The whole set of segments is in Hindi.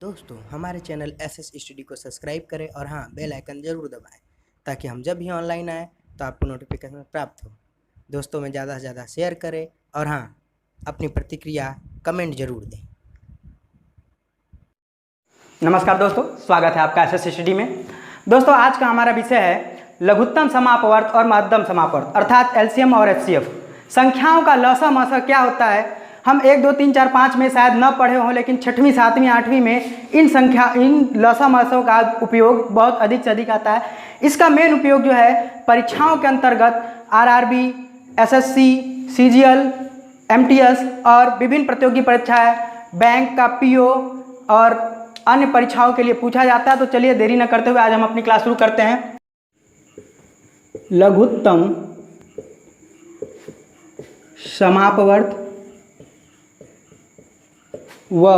दोस्तों हमारे चैनल एसएस स्टडी को सब्सक्राइब करें और हाँ बेल आइकन ज़रूर दबाएं ताकि हम जब भी ऑनलाइन आए तो आपको नोटिफिकेशन प्राप्त हो। दोस्तों में ज़्यादा से ज़्यादा शेयर करें और हाँ अपनी प्रतिक्रिया कमेंट जरूर दें। नमस्कार दोस्तों, स्वागत है आपका एसएस स्टडी में। दोस्तों आज का हमारा विषय है लघुत्तम समापवर्त और महत्तम समापवर्त अर्थात एलसीएम और एचसीएफ। संख्याओं का लसा मसा क्या होता है हम 1 2 3 4 5 में शायद न पढ़े हों, लेकिन 6वीं 7वीं 8वीं में इन लसा मसों का उपयोग बहुत अधिक से अधिक आता है। इसका मेन उपयोग जो है परीक्षाओं के अंतर्गत आरआरबी, एसएससी, सीजीएल, एमटीएस और विभिन्न प्रतियोगी परीक्षाएं, बैंक का पीओ और अन्य परीक्षाओं के लिए पूछा जाता है। तो चलिए देरी न करते हुए आज हम अपनी क्लास शुरू करते हैं। लघुत्तम समापवर्त व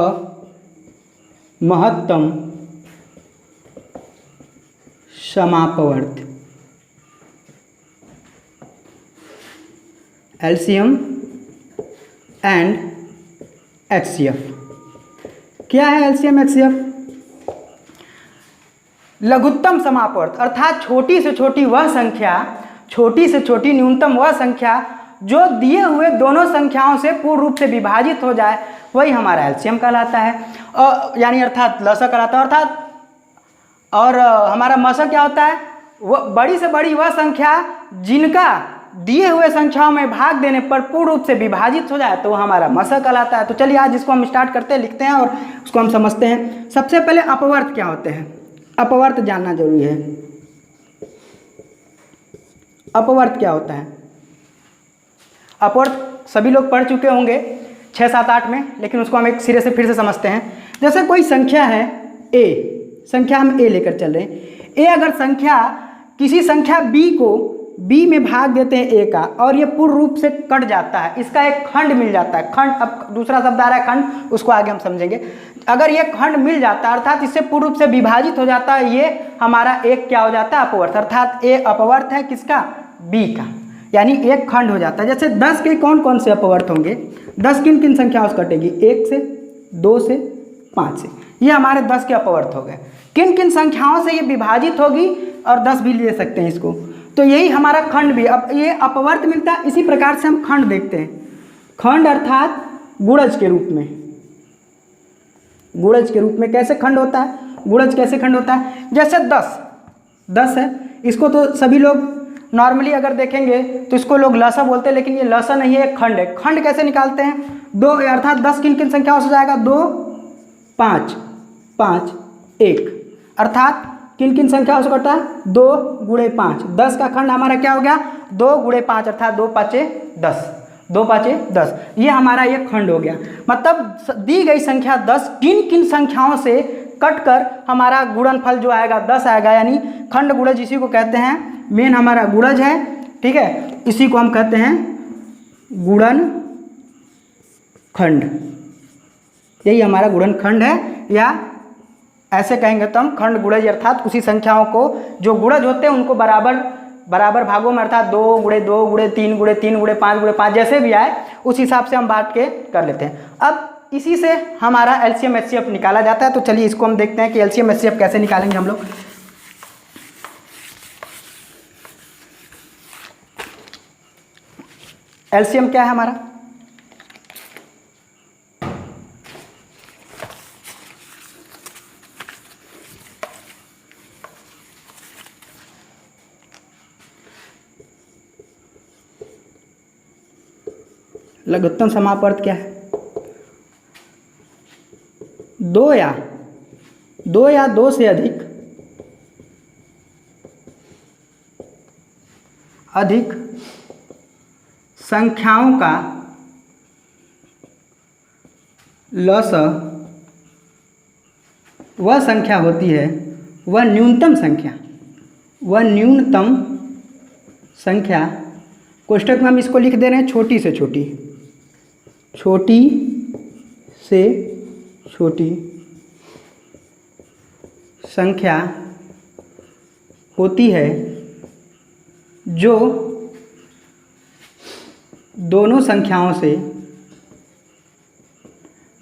महत्तम समापवर्त एलसीएम एंड एचसीएफ। क्या है एलसीएम एचसीएफ? लघुत्तम समापवर्त अर्थात छोटी से छोटी वह संख्या, छोटी से छोटी न्यूनतम वह संख्या जो दिए हुए दोनों संख्याओं से पूर्ण रूप से विभाजित हो जाए, वही हमारा एलसीएम कहलाता है और यानी अर्थात लसा कहलाता है अर्थात। और हमारा मसा क्या होता है? वह बड़ी से बड़ी वह संख्या जिनका दिए हुए संख्याओं में भाग देने पर पूर्ण रूप से विभाजित हो जाए तो हमारा मसा कहलाता है। तो चलिए आज इसको हम स्टार्ट करते हैं, लिखते हैं और उसको हम समझते हैं। सबसे पहले अपवर्त क्या होते हैं, अपवर्त जानना जरूरी है। अपवर्त क्या होता है? अपवर्त सभी लोग पढ़ चुके होंगे 6 7 8 में, लेकिन उसको हम एक सिरे से फिर से समझते हैं। जैसे कोई संख्या है ए, संख्या हम ए लेकर चल रहे हैं। ए अगर संख्या किसी संख्या बी को बी में भाग देते हैं ए का और ये पूर्ण रूप से कट जाता है, इसका एक खंड मिल जाता है। खंड, अब दूसरा शब्द आ रहा है खंड, उसको आगे हम समझेंगे। अगर ये खंड मिल जाता है अर्थात इससे पूर्ण रूप से विभाजित हो जाता है, ये हमारा एक क्या हो जाता है? अपवर्त। अर्थात ए अपवर्त है किसका? बी का, यानी एक खंड हो जाता है। जैसे 10 के कौन कौन से अपवर्त होंगे? 10 किन किन संख्याओं से कटेगी? 1 से, 2 से, 5 से। ये हमारे 10 के अपवर्त हो गए। किन किन संख्याओं से ये विभाजित होगी? और 10 भी ले सकते हैं इसको। तो यही हमारा खंड भी, अब ये अपवर्त मिलता है। इसी प्रकार से हम खंड देखते हैं। खंड अर्थात गुणज के रूप में, गुणज के रूप में कैसे खंड होता है? गुणज कैसे खंड होता है? जैसे 10 है, इसको तो सभी लोग नॉर्मली अगर देखेंगे तो इसको लोग लसा बोलते हैं, लेकिन ये लसा नहीं है, एक खंड है। खंड कैसे निकालते हैं? 2 अर्थात 10 किन किन संख्याओं से जाएगा? 2 5 5 1 अर्थात किन किन संख्याओं से कटा? 2 गुणे 5। 10 का खंड हमारा क्या हो गया? 2 गुणे 5 अर्थात 2 5 10, 2 5 10। ये हमारा ये खंड हो गया। मतलब दी गई संख्या 10 किन किन संख्याओं से कटकर हमारा गुणनफल जो आएगा 10 आएगा, यानी खंड गुणज इसी को कहते हैं। मेन हमारा गुणज है, ठीक है, इसी को हम कहते हैं गुणन खंड। यही हमारा गुणन खंड है, या ऐसे कहेंगे तो हम खंड गुणज अर्थात उसी संख्याओं को जो गुणज होते हैं उनको बराबर बराबर भागों में अर्थात 2 गुणे 2 गुणे 3 गुणे 3 गुणे 5 गुणे 5 जैसे भी आए उस हिसाब से हम बांट के कर लेते हैं। अब इसी से हमारा एलसीएम एचसीएफ निकाला जाता है। तो चलिए इसको हम देखते हैं कि एलसीएम एचसीएफ कैसे निकालेंगे हम लोग। एलसीएम क्या है हमारा? लघुत्तम समापवर्त क्या है? 2 या 2 से अधिक संख्याओं का लसा वह संख्या होती है, वह न्यूनतम संख्या, कोष्ठक में हम इसको लिख दे रहे हैं छोटी से छोटी, छोटी से छोटी संख्या होती है जो दोनों संख्याओं से,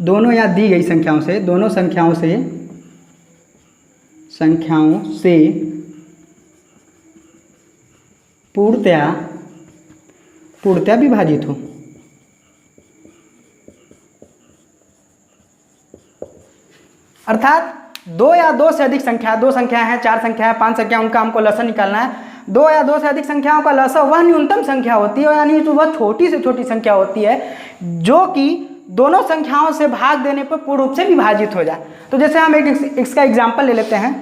दोनों या दी गई संख्याओं से, दोनों संख्याओं से संख्याओं से पूर्णतया विभाजित हो। अर्थात दो या दो से अधिक संख्या, दो संख्या है, चार संख्या है, पांच संख्या, उनका हमको लसन निकालना है। दो या दो से अधिक संख्याओं का लसा वह न्यूनतम संख्या होती है, यानी वह छोटी से छोटी संख्या होती है जो कि दोनों संख्याओं से भाग देने पर पूर्ण रूप से विभाजित हो जाए। तो जैसे हम एक इसका एग्जाम्पल ले लेते हैं।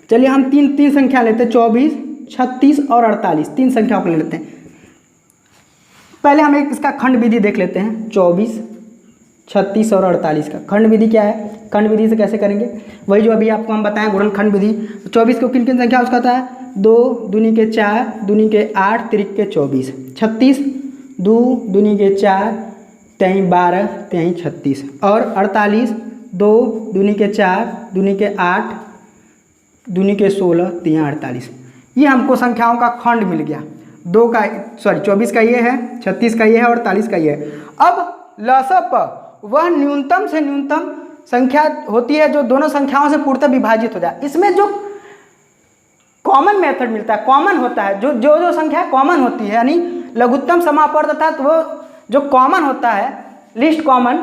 चलिए हम तीन संख्या लेते हैं, 24, 36 और 48, तीन संख्याओं को ले लेते हैं। पहले हम एक इसका खंड विधि देख लेते हैं। 24, 36 और 48 का खंड विधि क्या है? खंड विधि से कैसे करेंगे? वही जो अभी आपको हम बताएं, गुणनखंड विधि। 24 को किन किन संख्या उसका होता है? 2 दूनी के 4, दूनी के 8, तिरिक के 24। 36 2 दूनी के 4, तेई 12, तेई 36। और 48 2 दूनी के 4, दूनी के 8, दूनी के 16, तिया 48। ये हमको संख्याओं का खंड मिल गया। 24 का ये है, 36 का ये है और 48 का ये है। अब लसा प वह न्यूनतम से न्यूनतम संख्या होती है जो दोनों संख्याओं से पूर्णतः विभाजित हो जाए। इसमें जो कॉमन मेथड मिलता है, कॉमन होता है, जो संख्या कॉमन होती है, यानी लघुत्तम समापवर्त, अर्थात वो जो कॉमन होता है, लिस्ट कॉमन,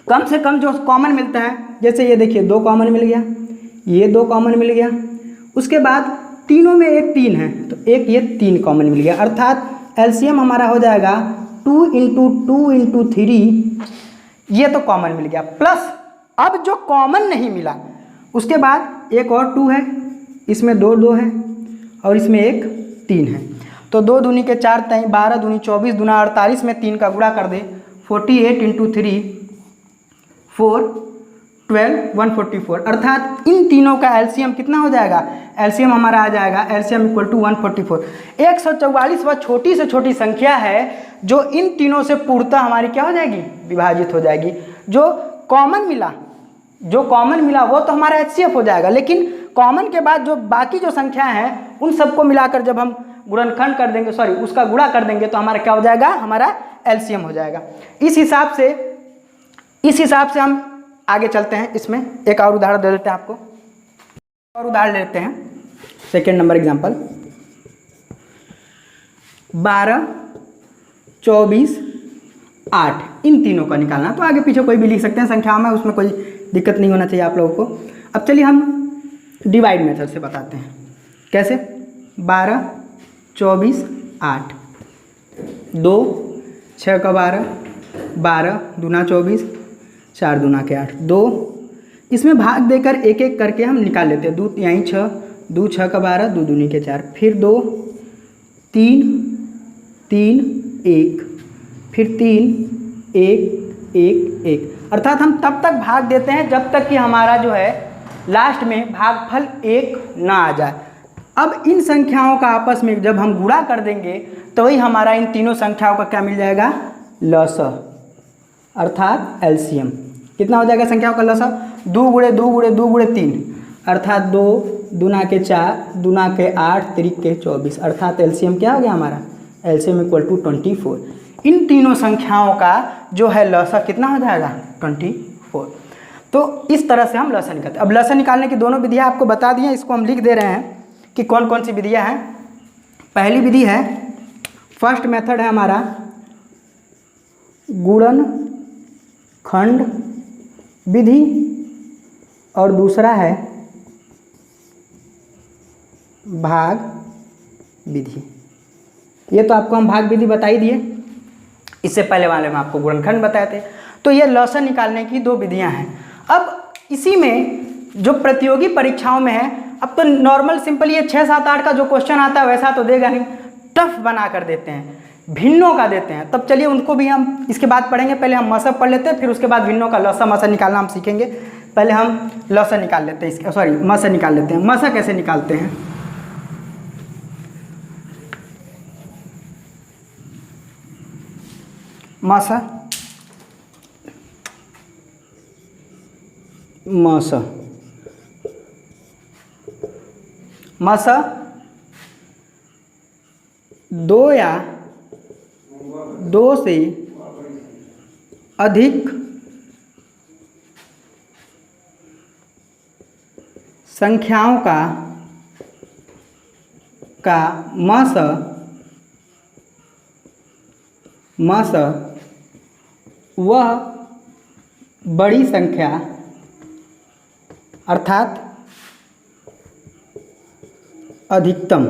कम से कम जो कॉमन मिलता है। जैसे ये देखिए 2 कॉमन मिल गया, ये 2 कॉमन मिल गया, उसके बाद तीनों में एक 3 है तो एक ये 3 कॉमन मिल गया। अर्थात एलसीएम हमारा हो जाएगा 2 × 2 × 3, ये तो कॉमन मिल गया। प्लस अब जो कॉमन नहीं मिला उसके बाद एक और 2 है, इसमें 2 है और इसमें एक 3 है। तो 2 दूनी के 4, तेई 12, दूनी 24, दूना 48 में 3 का गुणा कर दे। 48 × 3 4 12 144। अर्थात इन तीनों का एलसीएम कितना हो जाएगा? एलसीएम हमारा आ जाएगा एलसीएम = 144। 144 वह छोटी से छोटी संख्या है जो इन तीनों से पूर्णतः हमारी क्या हो जाएगी? विभाजित हो जाएगी। जो कॉमन मिला वो तो हमारा एचसीएफ हो जाएगा, लेकिन कॉमन के बाद जो बाकी जो संख्या हैं उन सबको मिलाकर जब हम गुणनखंड कर देंगे, उसका गुणा कर देंगे तो हमारा क्या हो जाएगा? हमारा एलसीएम हो जाएगा। इस हिसाब से हम आगे चलते हैं। इसमें एक और उदाहरण दे देते हैं आपको, और उदाहरण लेते हैं। सेकेंड नंबर एग्जाम्पल, 12, 24, 8 इन तीनों का निकालना। तो आगे पीछे कोई भी लिख सकते हैं संख्याओं में, उसमें कोई दिक्कत नहीं होना चाहिए आप लोगों को। अब चलिए हम डिवाइड मेथड से बताते हैं कैसे। 12, 24, 8, 2 6 का 12, 12 दूना 24, 4 दूना के 8, 2 इसमें भाग देकर एक एक करके हम निकाल लेते हैं। 2 यहीं 6, 2 6 का 12, 2 दूनी के 4, फिर 2 3 3 1, फिर 3 1 1 1। अर्थात हम तब तक भाग देते हैं जब तक कि हमारा जो है लास्ट में भागफल 1 ना आ जाए। अब इन संख्याओं का आपस में जब हम गुणा कर देंगे तो वही हमारा इन तीनों संख्याओं का क्या मिल जाएगा? लसा, अर्थात एलसीएम। कितना हो जाएगा संख्याओं का लसा? 2 × 2 × 2 × 3, अर्थात 2 दूना के 4, दूना के 8, तिरिक के 24। अर्थात एलसीएम क्या हो गया हमारा? एलसीएम = 24। इन तीनों संख्याओं का जो है लसा कितना हो जाएगा? 24। तो इस तरह से हम लसा निकालते हैं। अब लसा निकालने की दोनों विधियाँ आपको बता दी हैं, इसको हम लिख दे रहे हैं कि कौन कौन सी विधियाँ हैं। पहली विधि है, फर्स्ट मेथड है हमारा गुणनखंड विधि, और दूसरा है भाग विधि। ये तो आपको हम भाग विधि बता ही दिए, इससे पहले वाले में आपको गुणनखंड बताए थे। तो ये लसा निकालने की 2 विधियां हैं। अब इसी में जो प्रतियोगी परीक्षाओं में है, अब तो नॉर्मल सिंपल ये 6 7 8 का जो क्वेश्चन आता है वैसा तो देगा नहीं, टफ बना कर देते हैं, भिन्नों का देते हैं। तब चलिए उनको भी हम इसके बाद पढ़ेंगे। पहले हम मसा पढ़ लेते हैं, फिर उसके बाद भिन्नों का लसा मसा निकालना हम सीखेंगे। पहले हम लसा निकाल लेते हैं, इसका मसा निकाल लेते हैं। मसा कैसे निकालते हैं? मसा मसा 2 या 2 से अधिक संख्याओं का मस वह बड़ी संख्या अर्थात अधिकतम,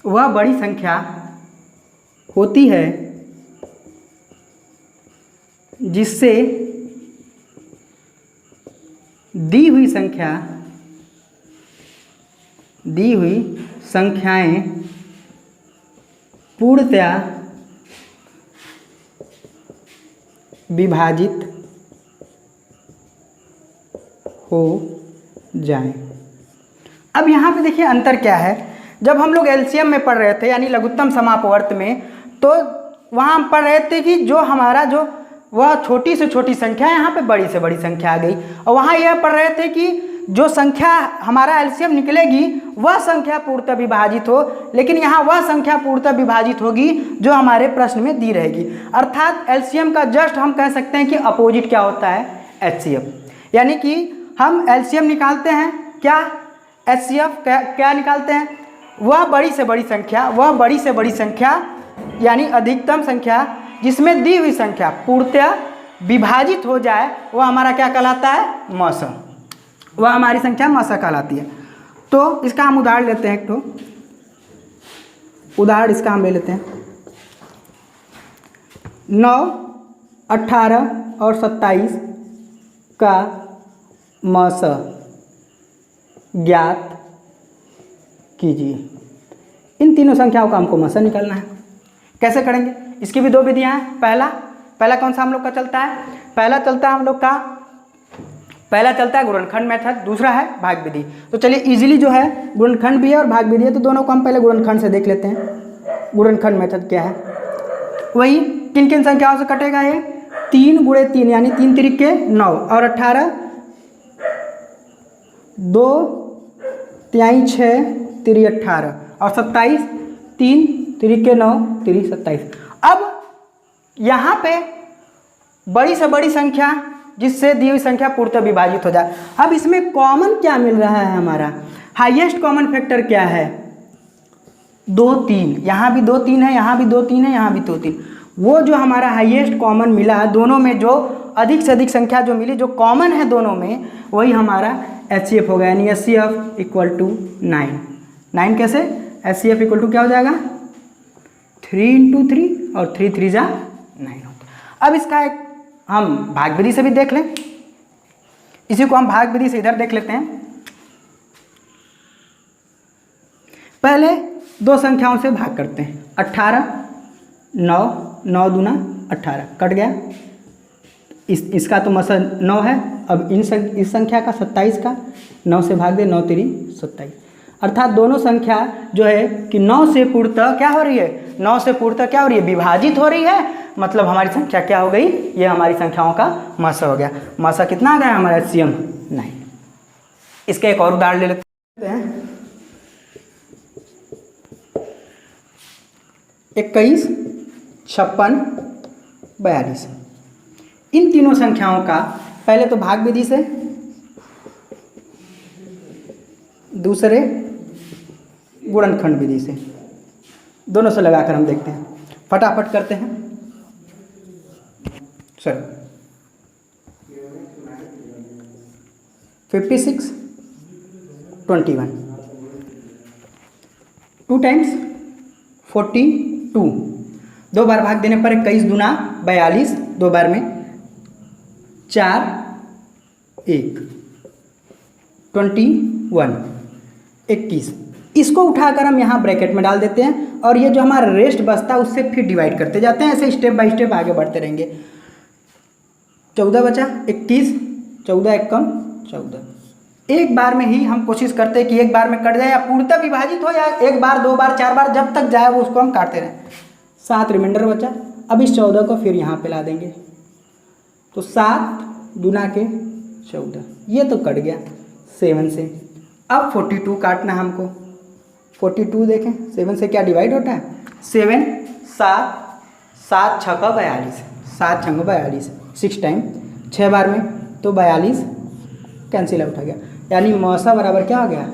वह बड़ी संख्या होती है जिससे दी हुई संख्याएं पूर्णतया विभाजित हो जाएं। अब यहाँ पे देखिए अंतर क्या है। जब हम लोग एलसीएम में पढ़ रहे थे यानी लघुत्तम समापवर्त में, तो वहाँ हम पढ़ रहे थे कि जो हमारा जो वह छोटी से छोटी संख्या, यहाँ पे बड़ी से बड़ी संख्या आ गई। और वहाँ यह पढ़ रहे थे कि जो संख्या हमारा एलसीएम निकलेगी वह संख्या पूर्णतः विभाजित हो, लेकिन यहाँ वह संख्या पूर्णतः विभाजित होगी जो हमारे प्रश्न में दी रहेगी। अर्थात एलसीएम का जस्ट हम कह सकते हैं कि अपोजिट क्या होता है, एचसीएफ। यानी कि हम एलसीएम निकालते हैं, क्या एचसीएफ क्या निकालते हैं, वह बड़ी से बड़ी संख्या यानी अधिकतम संख्या जिसमें दी हुई संख्या पूर्णतः विभाजित हो जाए, वह हमारा क्या कहलाता है, मस। वह हमारी संख्या मस कहलाती है। तो इसका हम उदाहरण लेते हैं, एक तो उदाहरण इसका हम ले लेते हैं। 9, 18 और 27 का मस ज्ञात कीजिए। इन तीनों संख्याओं का हमको मस निकालना है। कैसे करेंगे, इसकी भी दो विधियां हैं। पहला कौन सा हम लोग का चलता है, पहला चलता है गुणनखंड मेथड, दूसरा है भाग विधि। तो चलिए इजीली जो है गुणनखंड भी है और भाग विधि है, तो दोनों को हम पहले गुणनखंड से देख लेते हैं। गुणनखंड मेथड क्या है, वही किन किन संख्याओं से कटेगा, ये 3 × 3 यानी 3 त्रिके 9 और 18 2 तिहाई 6 3 18 और 27 3 त्रिके 9 3 27। अब यहाँ पे बड़ी से बड़ी संख्या जिससे दी हुई संख्या पूर्णतः विभाजित हो जाए। अब इसमें कॉमन क्या मिल रहा है, हमारा हाईएस्ट कॉमन फैक्टर क्या है, 2 3। यहाँ भी 2 3 है, यहाँ भी 2 3 है, यहाँ भी 2 3। वो जो हमारा हाईएस्ट कॉमन मिला, दोनों में जो अधिक से अधिक संख्या जो मिली, जो कॉमन है दोनों में, वही हमारा एचसीएफ होगा। यानी एचसीएफ इक्वल टू 9। कैसे, एचसीएफ इक्वल टू क्या हो जाएगा, 3 × 3 और 3 3 जा 9 होता। अब इसका एक हम भाग विधि से भी देख लें। इसी को हम भाग विधि से इधर देख लेते हैं। पहले दो संख्याओं से भाग करते हैं। 18 9 9 दूना 18 कट गया। इसका तो मसल 9 है। अब इस संख्या का 27 का 9 से भाग दे, 9 3 27। अर्थात दोनों संख्या जो है कि 9 से पूर्णतः क्या हो रही है, 9 से पूर्णतः क्या हो रही है, विभाजित हो रही है। मतलब हमारी संख्या क्या हो गई, ये हमारी संख्याओं का मासा हो गया। मासा कितना आ गया हमारा एचसीएम 9। इसका एक और उदाहरण ले लेते हैं। 21 56 42। इन तीनों संख्याओं का पहले तो भाग विधि से, दूसरे गुणनखंड विधि से, दोनों से लगाकर हम देखते हैं। फटाफट करते हैं सर। 56 21 2 टाइम्स 42। 2 बार भाग देने पर 21 दूना 42, 2 बार में 4 1 21 21। इसको उठाकर हम यहाँ ब्रैकेट में डाल देते हैं और ये जो हमारा रेस्ट बचता है उससे फिर डिवाइड करते जाते हैं। ऐसे स्टेप बाय स्टेप आगे बढ़ते रहेंगे। 14 बचा 21, 14 1 कम 14। एक बार में ही हम कोशिश करते हैं कि एक बार में कट जाए या पूर्णतः विभाजित हो, या एक बार 2 बार 4 बार जब तक जाए वो उसको हम काटते रहें। 7 रिमाइंडर बचा। अब इस 14 को फिर यहाँ पे ला देंगे तो 7 दूना के 14, ये तो कट गया 7 से। अब 42 काटना हमको। 42 देखें 7 से क्या डिवाइड होता है, 7 7 7 6 42, 7 6 42, 6 टाइम 6 बार में तो 42 कैंसिल आउट हो गया, यानी मौसा बराबर क्या हो गया,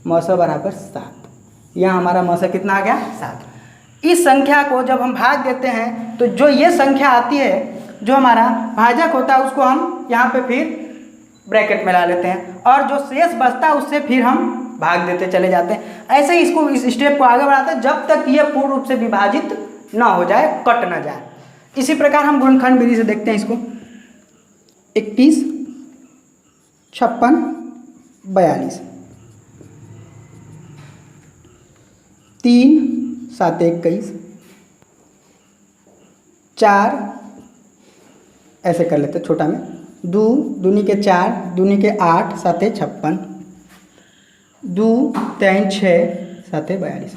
मौसा बराबर 7। यहाँ हमारा मौसा कितना आ गया, 7। इस संख्या को जब हम भाग देते हैं तो जो ये संख्या आती है, जो हमारा भाजक होता है, उसको हम यहाँ पे फिर ब्रैकेट में ला लेते हैं और जो शेष बचता है उससे फिर हम भाग देते चले जाते हैं। ऐसे ही इसको, इस स्टेप को आगे बढ़ाते हैं जब तक ये पूर्ण रूप से विभाजित ना हो जाए, कट ना जाए। इसी प्रकार हम गुणनखंड विधि से देखते हैं इसको। 21, 56, 42, 3, 7, 21, 4, ऐसे कर लेते छोटा में, 2 दूनी के 4, दूनी के 8, 7, 56, 2, 3, 6, 7, 42।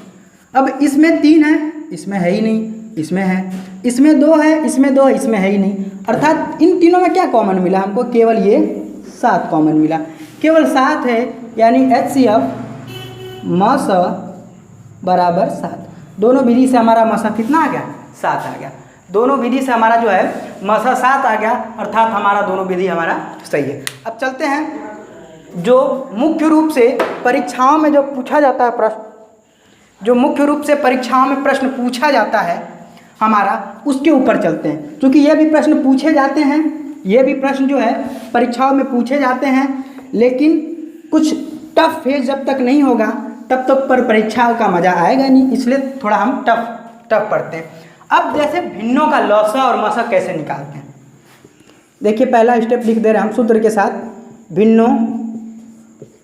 अब इसमें 3 है, इसमें है ही नहीं, इसमें है, इसमें 2 है, इसमें 2 है, इसमें है ही नहीं, अर्थात इन तीनों में क्या कॉमन मिला हमको, केवल ये 7 कॉमन मिला, केवल 7 है, यानी HCF मौसा बराबर 7। दोनों विधि से हमारा मौसा कितना आ गया, 7 आ गया। दोनों विधि से हमारा जो है मौसा 7 आ गया, अर्थात हमारा दोनों विधि हमारा सही है। अब चलते हैं जो मुख्य रूप से परीक्षाओं में जो पूछा जाता है प्रश्न, जो मुख्य रूप से परीक्षाओं में प्रश्न पूछा जाता है हमारा, उसके ऊपर चलते हैं। क्योंकि ये भी प्रश्न पूछे जाते हैं, ये भी प्रश्न जो है परीक्षाओं में पूछे जाते हैं, लेकिन कुछ टफ फेज जब तक नहीं होगा तब तक पर परीक्षा का मज़ा आएगा नहीं, इसलिए थोड़ा हम टफ पढ़ते हैं। अब जैसे भिन्नों का लौसा और मौसा कैसे निकालते हैं, देखिए पहला स्टेप लिख दे रहे हैं हम सूत्र के साथ, भिन्नों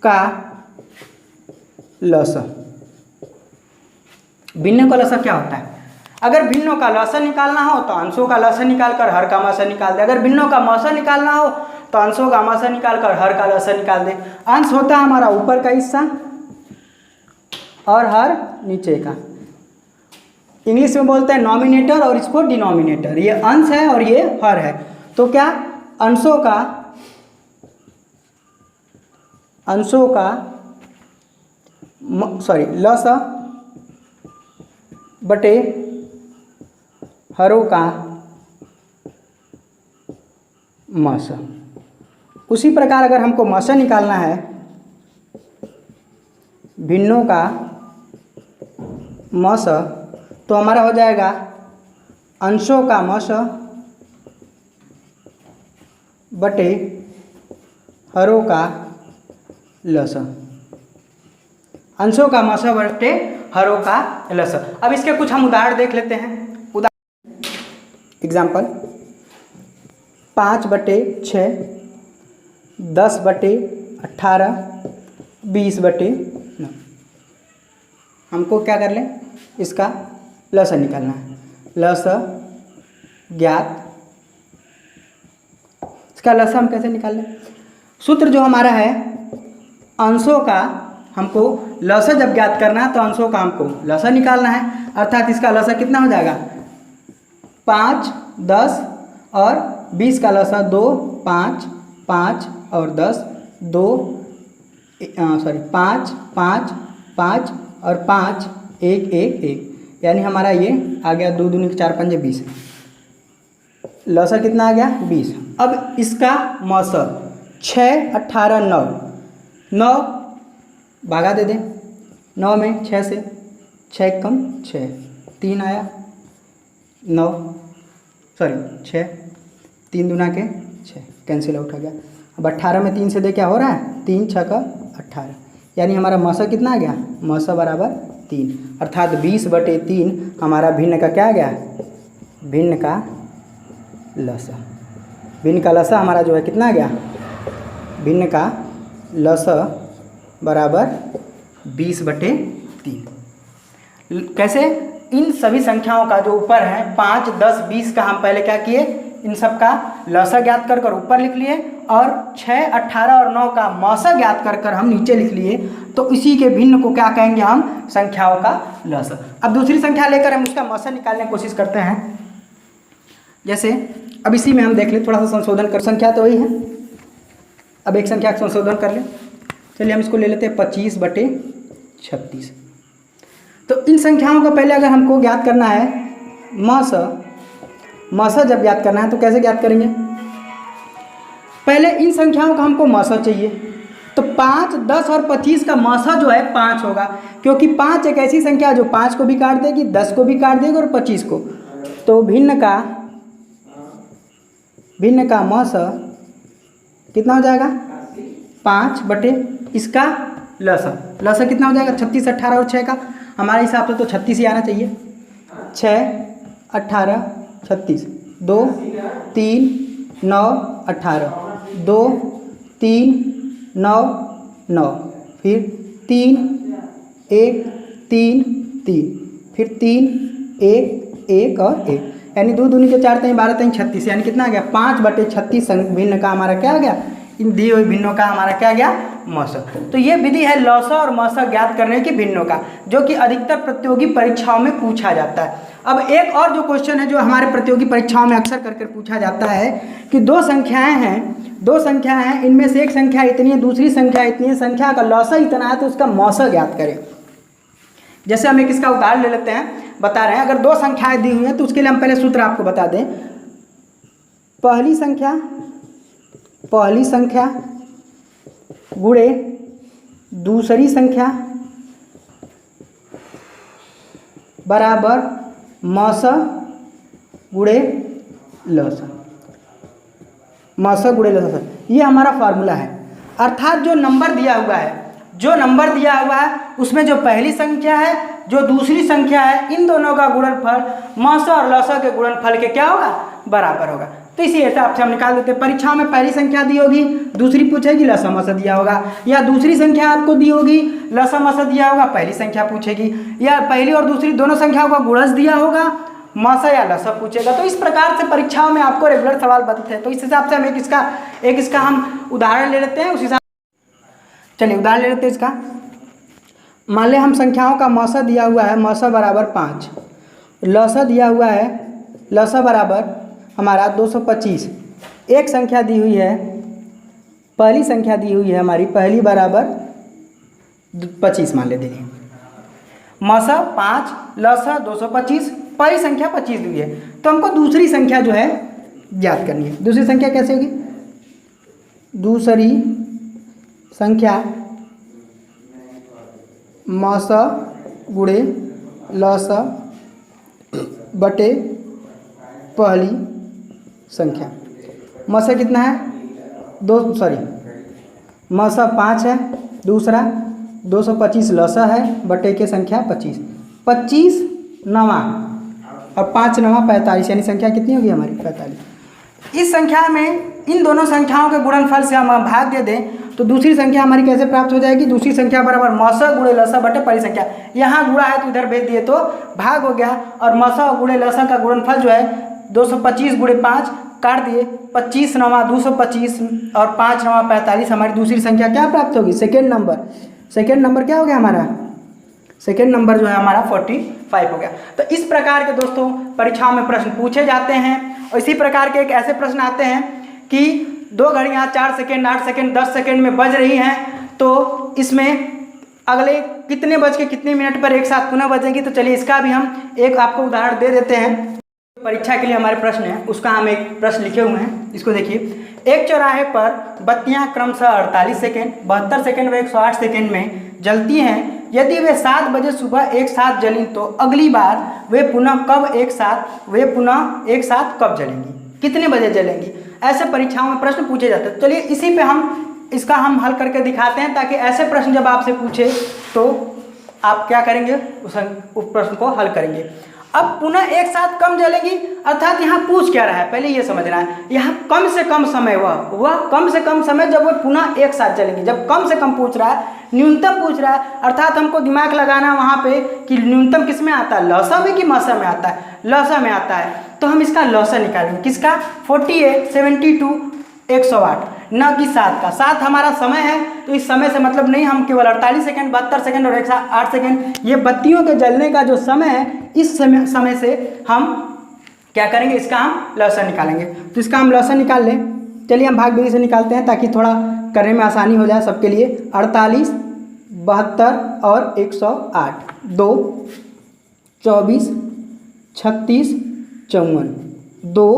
का लौसा। भिन्नों का लौसा क्या होता है, अगर भिन्नों का लौसा निकालना हो तो अंशों का लौसा निकाल कर हर का मौसा निकाल दे, अगर भिन्नों का मौसा निकालना हो तो अंशों का मौसा निकाल कर हर का लौसा निकाल दे। अंश होता है हमारा ऊपर का हिस्सा और हर नीचे का, इंग्लिश में बोलते हैं नॉमिनेटर और इसको डिनोमिनेटर, ये अंश है और ये हर है। तो क्या अंशों का लौसा बटे हरों का मौसा। उसी प्रकार अगर हमको मौसा निकालना है भिन्नों का मौसा, तो हमारा हो जाएगा अंशों का मौसा बटे हरों का लौसा। अंशों का मौसा बटे हरों का लौसा। अब इसके कुछ हम उदाहरण देख लेते हैं। एग्जाम्पल 5/6, 10/18, 20/9। हमको क्या कर लें, इसका लौसा निकालना है। लौसा ज्ञात, इसका लौसा हम कैसे निकाल लें, सूत्र जो हमारा है अंशों का, हमको लौसा जब ज्ञात करना है तो अंशों का हमको लौसा निकालना है, अर्थात इसका लौसा कितना हो जाएगा 5, 10 और 20 का लौसा 2, 5, 5 और 10, 5, 5, 5 और 5, 1, 1, 1, यानी हमारा ये आ गया 2 दूनी 4 पंजे 20, लौसा कितना आ गया 20। अब इसका मौसा 6, 18, 9, 9 भागा दे दें, 9 में 6 से 6 कम 6, 3 आया 9, 6, 3 दूना के 6 कैंसिल आउट हो गया। अब 18 में 3 से दे क्या हो रहा है 3 6 का 18, यानी हमारा मौसा कितना आ गया, मौसा बराबर 3, अर्थात 20/3 हमारा भिन्न का क्या आ गया, भिन्न का लौसा। भिन्न का लौसा हमारा जो है कितना आ गया, भिन्न का लौसा बराबर 20/3। कैसे, इन सभी संख्याओं का जो ऊपर है 5, 10, 20 का हम पहले क्या किए, इन सब का लौसा ज्ञात कर ऊपर लिख लिए और 6, 18 और 9 का मौसा ज्ञात कर हम नीचे लिख लिए। तो इसी के भिन्न को क्या कहेंगे हम, संख्याओं का लौसा। अब दूसरी संख्या लेकर हम उसका मौसा निकालने की कोशिश करते हैं। जैसे अब इसी में हम देख लें, थोड़ा सा संशोधन कर, संख्या तो वही है, अब एक संख्या का संशोधन कर लें। चलिए हम इसको ले लेते हैं 25/36। तो इन संख्याओं का पहले अगर हमको ज्ञात करना है मौसा जब ज्ञात करना है तो कैसे ज्ञात करेंगे, पहले इन संख्याओं का हमको मौसा चाहिए, तो 5, 10 और 25 का मौसा जो है 5 होगा, क्योंकि 5 एक ऐसी संख्या है जो 5 को भी काट देगी, 10 को भी काट देगी और 25 को। तो भिन्न का मौसा कितना हो जाएगा? 5 बटे इसका लसा कितना हो जाएगा? 36, 18 और 6 का हमारे हिसाब से तो 36 ही आना चाहिए। 6, 18, 36, 2, 3, 9, 18, 2, 3, 9, 9, फिर 3, 1, 3, 3, फिर 3, 1, 1 और 1, यानी 2 दूनी के 4 3 12 3 36, यानी कितना आ गया? 5 बटे 36 भिन्न का हमारा क्या आ गया? इन दी हुई भिन्नों का हमारा क्या गया? मौसा। तो ये विधि है लौसा और मौसा ज्ञात करने की भिन्नों का, जो कि अधिकतर प्रतियोगी परीक्षाओं में पूछा जाता है। अब एक और जो क्वेश्चन है जो हमारे प्रतियोगी परीक्षाओं में अक्सर करके पूछा जाता है कि दो संख्याएं हैं, इनमें से एक संख्या इतनी है, दूसरी संख्या इतनी है, संख्या का लौसा इतना है, तो उसका मौसा ज्ञात करें। जैसे हम एक इसका उदाहरण ले लेते हैं, बता रहे हैं अगर दो संख्याएं दी हुई हैं तो उसके लिए हम पहले सूत्र आपको बता दें। पहली संख्या गुणे दूसरी संख्या बराबर मौसा गुणे लौसा। ये हमारा फार्मूला है। अर्थात जो नंबर दिया हुआ है उसमें जो पहली संख्या है जो दूसरी संख्या है, इन दोनों का गुणनफल मौसा और लौसा के गुणनफल के क्या होगा? बराबर होगा। तो इसी हिसाब से हम निकाल देते हैं। परीक्षा में पहली संख्या दी होगी, दूसरी पूछेगी, लौसा मौसा दिया होगा, या दूसरी संख्या आपको दी होगी, लौसा मौसा दिया होगा, पहली संख्या पूछेगी, या पहली और दूसरी दोनों संख्याओं का गुणज दिया होगा, मौसा या लौसा पूछेगा। तो इस प्रकार से परीक्षाओं में आपको रेगुलर सवाल बनते हैं। तो इस हिसाब से हम एक इसका हम उदाहरण ले लेते हैं। उस हिसाब चलिए उदाहरण ले लेते हैं इसका। मान लें हम संख्याओं का मौसा दिया हुआ है, मौसा बराबर 5, लौसा दिया हुआ है, लौसा बराबर हमारा 225। एक संख्या दी हुई है, पहली संख्या दी हुई है हमारी, पहली बराबर 25 मान लेते हैं। मौसा 5, लौसा 225, पहली संख्या 25 दी हुई है, तो हमको दूसरी संख्या जो है ज्ञात करनी है। दूसरी संख्या कैसे होगी? दूसरी संख्या मौसा गुणे लौसा बटे पहली संख्या। मौसा कितना है? मौसा 5 है, दूसरा 225 लौसा है, बटे के संख्या 25, 25 नवा और 5 नवा 45, यानी संख्या कितनी होगी हमारी? 45। इस संख्या में इन दोनों संख्याओं के गुणनफल से हम भाग दे दें तो दूसरी संख्या हमारी कैसे प्राप्त हो जाएगी? दूसरी संख्या बराबर मौसा गुणे लौसा बटे पहली संख्या। यहाँ गुणा है तो इधर भेज दिए तो भाग हो गया, और मौसा गुणे लौसा का गुणनफल जो है 225 गुणे 5 काट दिए, 25 नवा 225 और 5 नवा 45, हमारी दूसरी संख्या क्या प्राप्त होगी? सेकेंड नंबर क्या हो गया हमारा? सेकेंड नंबर जो है हमारा 45 हो गया। तो इस प्रकार के दोस्तों परीक्षाओं में प्रश्न पूछे जाते हैं। और इसी प्रकार के एक ऐसे प्रश्न आते हैं कि 2 घड़ियाँ 4 सेकेंड, 8 सेकेंड, 10 सेकेंड में बज रही हैं, तो इसमें अगले कितने बज के कितने मिनट पर एक साथ पुनः बजेंगी। तो चलिए इसका भी हम एक आपको उदाहरण दे देते हैं। परीक्षा के लिए हमारे प्रश्न है, उसका हम एक प्रश्न लिखे हुए हैं, इसको देखिए। एक चौराहे पर बत्तियां क्रमशः 48 सेकेंड, 72 सेकेंड व 108 सेकेंड में जलती हैं। यदि वे 7 बजे सुबह एक साथ जली तो अगली बार वे पुनः एक साथ कब जलेंगी? कितने बजे जलेंगी? ऐसे परीक्षाओं में प्रश्न पूछे जाते हैं। चलिए इसी पे हम हल करके दिखाते हैं, ताकि ऐसे प्रश्न जब आपसे पूछे तो आप क्या करेंगे? उस प्रश्न को हल करेंगे। अब पुनः एक साथ कम जलेगी, अर्थात यहाँ पूछ क्या रहा है पहले ये समझना है। यहाँ कम से कम समय वह कम से कम समय जब वो पुनः एक साथ जलेंगी। जब कम से कम पूछ रहा है, न्यूनतम पूछ रहा है, अर्थात हमको दिमाग लगाना वहाँ पे कि न्यूनतम किस में आता है? लौसा में कि मौसा में आता है? लौसा में आता है। तो हम इसका लौसा निकालेंगे। किसका? 48, 72, 108, न कि 7 का। 7 हमारा समय है, तो इस समय से मतलब नहीं, हम केवल 48 सेकेंड, 72 सेकेंड और 108 सेकेंड, ये बत्तियों के जलने का जो समय है, इस समय से हम क्या करेंगे? इसका हम लौसा निकालेंगे। तो इसका हम लौसा निकाल लें। चलिए हम भाग विधि से निकालते हैं ताकि थोड़ा करने में आसानी हो जाए सबके लिए। 48, 72 और 108, 2, 24, 36, 54, 2,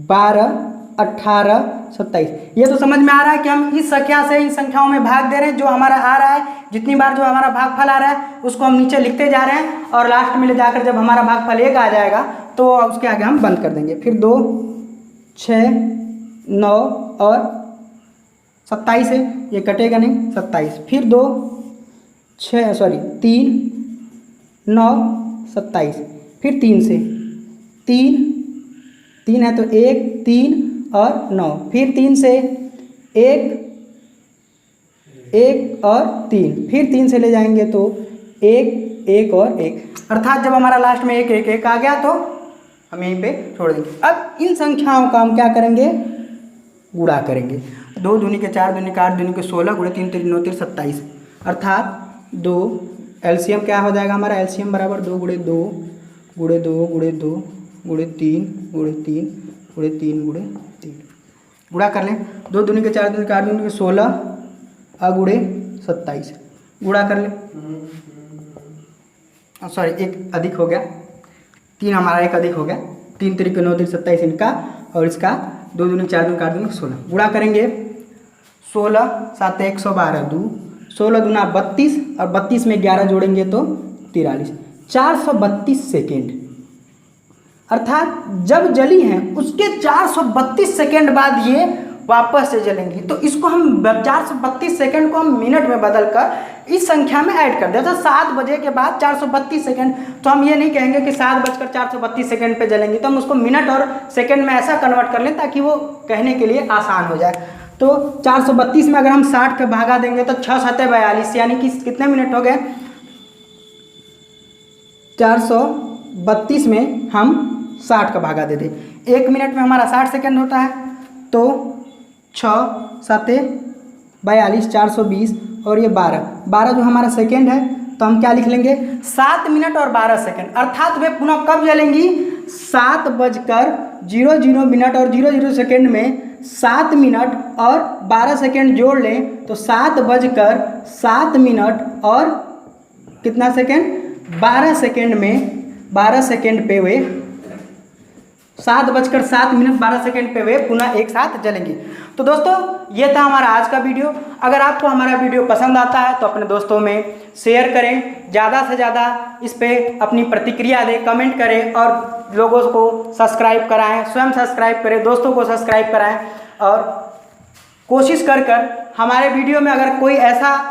12, 18, 27। ये तो समझ में आ रहा है कि हम इस संख्या से इन संख्याओं में भाग दे रहे हैं, जो हमारा आ रहा है, जितनी बार जो हमारा भागफल आ रहा है उसको हम नीचे लिखते जा रहे हैं, और लास्ट में ले जाकर जब हमारा भागफल 1 आ जाएगा तो उसके आगे हम बंद कर देंगे। फिर 2, 6, 9 और 27 है, ये कटेगा नहीं, 27। फिर 2, 3, 9, 27। फिर 3 से 3 है तो 1, 3 और 9। फिर 3 से 1 और 3। फिर 3 से ले जाएंगे तो 1, 1 और 1, अर्थात जब हमारा लास्ट में 1, 1, 1 आ गया तो हम यहीं पे छोड़ देंगे। अब इन संख्याओं का हम क्या करेंगे, गुणा करेंगे। 2 दूनी के 4, दूनी के 8, दूनी के 16, गुणे 3 3 9 3 27, अर्थात 2 एलसीएम क्या हो जाएगा हमारा, एलसीएम बराबर 2 गुणे 2 गुणे 2 गुणे 2 गुणे 3 गुणे 3 गुणे 3 गुणे 3, गुणा कर लें। 2 दूनी के 4, दूनी के 8, दूनी के 16 गुणे 27, गुणा कर लें। सॉरी, एक अधिक हो गया, 3 हमारा एक अधिक हो गया, 3 3 9 3 27 इनका, और इसका 2 दूनी 4 दूनी 8 दूनी 16, गुणा करेंगे। 16 7 112, 2 16 दूना 32 और 32 में 11 जोड़ेंगे तो 43, 432 सेकेंड, अर्थात जब जली हैं उसके 432 सेकेंड बाद ये वापस से जलेंगी। तो इसको हम 432 सेकेंड को हम मिनट में बदल कर इस संख्या में ऐड कर दें। जैसे 7 बजे के बाद 432 सेकेंड, तो हम ये नहीं कहेंगे कि 7:432 सेकेंड पे जलेंगी, तो हम उसको मिनट और सेकेंड में ऐसा कन्वर्ट कर लें ताकि वो कहने के लिए आसान हो जाए। तो 432 में अगर हम 60 का भागा देंगे तो 6 7 42, यानी कि कितने मिनट हो गए, 432 में हम 60 का भागा दे दें। 1 मिनट में हमारा 60 सेकेंड होता है, तो 6 7 42, 420 और ये 12 जो हमारा सेकेंड है, तो हम क्या लिख लेंगे, 7 मिनट और 12 सेकेंड, अर्थात वे पुनः कब जलेंगी, 7:00 मिनट और 00 सेकेंड में 7 मिनट और 12 सेकेंड जोड़ लें तो 7:07 मिनट और कितना सेकेंड, 12 सेकेंड में 12 सेकेंड पे वे 7:07 मिनट 12 सेकेंड पे वे पुनः एक साथ जलेंगी। तो दोस्तों, ये था हमारा आज का वीडियो। अगर आपको हमारा वीडियो पसंद आता है तो अपने दोस्तों में शेयर करें, ज़्यादा से ज़्यादा इस पर अपनी प्रतिक्रिया दें, कमेंट करें और लोगों को सब्सक्राइब कराएं, स्वयं सब्सक्राइब करें, दोस्तों को सब्सक्राइब कराएं, और कोशिश कर हमारे वीडियो में अगर कोई ऐसा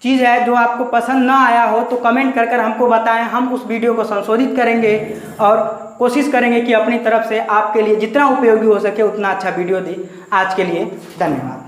चीज़ है जो आपको पसंद ना आया हो तो कमेंट कर हमको बताएं, हम उस वीडियो को संशोधित करेंगे और कोशिश करेंगे कि अपनी तरफ से आपके लिए जितना उपयोगी हो सके उतना अच्छा वीडियो दें। आज के लिए धन्यवाद।